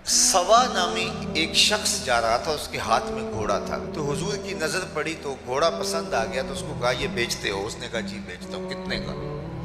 सवा नामी एक शख्स जा रहा था, उसके हाथ में घोड़ा था। तो हुजूर की नजर पड़ी तो घोड़ा पसंद आ गया, तो उसको कहा ये बेचते हो? उसने कहा जी बेचता हूँ। कितने का?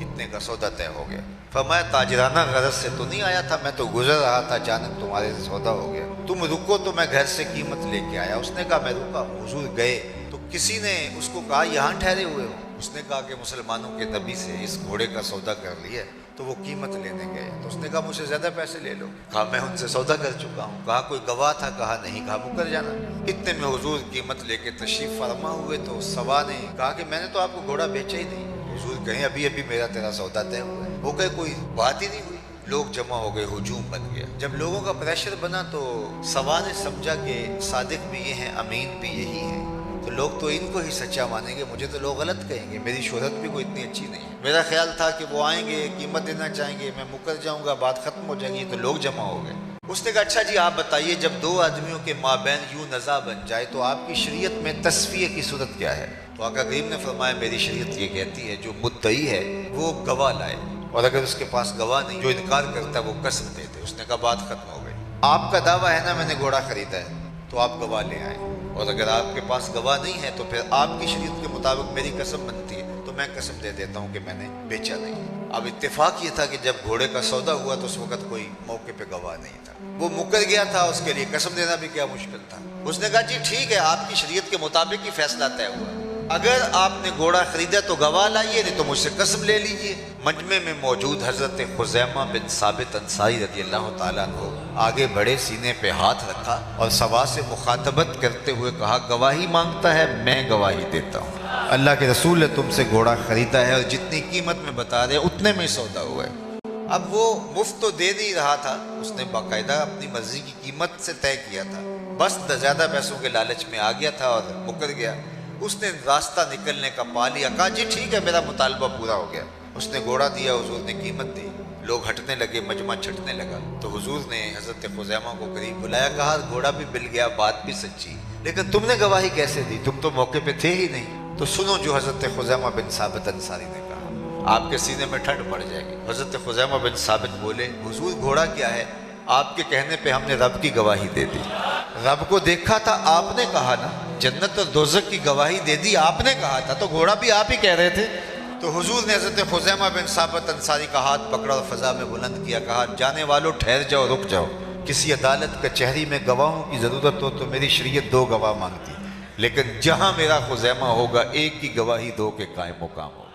इतने का। सौदा तय हो गया। फरमाया ताजराना गरज से तो नहीं आया था, मैं तो गुजर रहा था, अचानक तुम्हारे से सौदा हो गया, तुम रुको तो मैं घर से कीमत लेके आया। उसने कहा मैं रुका। हुजूर गए तो किसी ने उसको कहा यहाँ ठहरे हुए हो? उसने कहा कि मुसलमानों के नबी से इस घोड़े का सौदा कर लिया। तो वो कीमत लेने गए तो उसने कहा मुझसे ज्यादा पैसे ले लो। कहा मैं उनसे सौदा कर चुका हूँ। कहा कोई गवाह था? कहा नहीं। कहा मुकर जाना। इतने में हुजूर कीमत लेके तशरीफ फरमा हुए तो सवा ने कहा कि मैंने तो आपको घोड़ा बेचा ही नहीं। हुजूर कहें अभी अभी मेरा तेरा सौदा तय हुआ है। वो कहे कोई बात ही नहीं हुई। लोग जमा हो गए, हुजूम बन गया। जब लोगों का प्रेशर बना तो सवा ने समझा कि सादिक भी ये हैं, अमीन भी यही है, तो लोग तो इनको ही सच्चा मानेंगे, मुझे तो लोग गलत कहेंगे, मेरी शोहरत भी कोई इतनी अच्छी नहीं है। मेरा ख्याल था कि वो आएंगे, कीमत देना चाहेंगे, मैं मुकर जाऊंगा, बात खत्म हो जाएगी। तो लोग जमा हो गए। उसने कहा अच्छा जी आप बताइए, जब दो आदमियों के माबैन यूं नज़ा बन जाए तो आपकी शरीयत में तस्फिये की सूरत क्या है? तो आका करीम ने फरमाया मेरी शरीयत ये कहती है जो मुद्दई है वो गवाह लाए, और अगर उसके पास गवाह नहीं, जो इनकार करता है वो कसम दे दे। उसने कहा बात खत्म हो गई। आपका दावा है ना मैंने घोड़ा खरीदा है, तो आप गवाह ले आए, और अगर आपके पास गवाह नहीं है तो फिर आपकी शरीयत के मुताबिक मेरी कसम बनती है, तो मैं कसम दे देता हूँ कि मैंने बेचा नहीं। अब इत्तेफाक ये था कि जब घोड़े का सौदा हुआ तो उस वक्त कोई मौके पे गवाह नहीं था, वो मुकर गया था, उसके लिए कसम देना भी क्या मुश्किल था। उसने कहा जी ठीक है, आपकी शरीयत के मुताबिक ही फैसला तय हुआ, अगर आपने घोड़ा खरीदा तो गवाह लाइए, नहीं तो मुझसे कसम ले लीजिए। मजमे में मौजूद हजरत खुज़ैमा बिन साबित अंसारी रज़ी अल्लाह तआला अन्हु आगे बढ़े, सीने पे हाथ रखा और सवा से मुखातबत करते हुए कहा गवाही मांगता है, मैं गवाही देता हूँ। अल्लाह के रसूल ने तुमसे घोड़ा खरीदा है और जितनी कीमत में बता रहे उतने में सौदा हुआ है। अब वो मुफ्त तो दे नहीं रहा था, उसने बाकायदा अपनी मर्जी की कीमत से तय किया था, बस ज़्यादा पैसों के लालच में आ गया था और मुकर गया। उसने रास्ता निकलने का पा लिया, कहा जी ठीक है मेरा मुतालबा पूरा हो गया। उसने घोड़ा दिया, हुजूर ने कीमत दी, लोग हटने लगे, मजमा छटने लगा। तो हुजूर ने हजरत खुज़ैमा को करीब बुलाया, कहा घोड़ा भी मिल गया, बात भी सच्ची, लेकिन तुमने गवाही कैसे दी? तुम तो मौके पे थे ही नहीं। तो सुनो जो हजरत खुज़ैमा बिन साबित अंसारी ने कहा, आपके सीने में ठंड पड़ जाएगी। हजरत खुज़ैमा बिन साबित बोले हुजूर घोड़ा क्या है, आपके कहने पे हमने रब की गवाही दे दी। रब को देखा था आपने, कहा ना, जन्नत और दोज़ख की गवाही दे दी आपने कहा था, तो घोड़ा भी आप ही कह रहे थे। तो हुजूर ने हज़रत खुज़ैमा बिन साबित अंसारी का हाथ पकड़ा और फ़ज़ा में बुलंद किया, कहा जाने वालों ठहर जाओ, रुक जाओ। किसी अदालत कचहरी में गवाहों की ज़रूरत हो तो मेरी शरीयत दो गवाह मांगती, लेकिन जहाँ मेरा खुज़ैमा होगा एक की गवाही दो के कायम मुकाम होगा।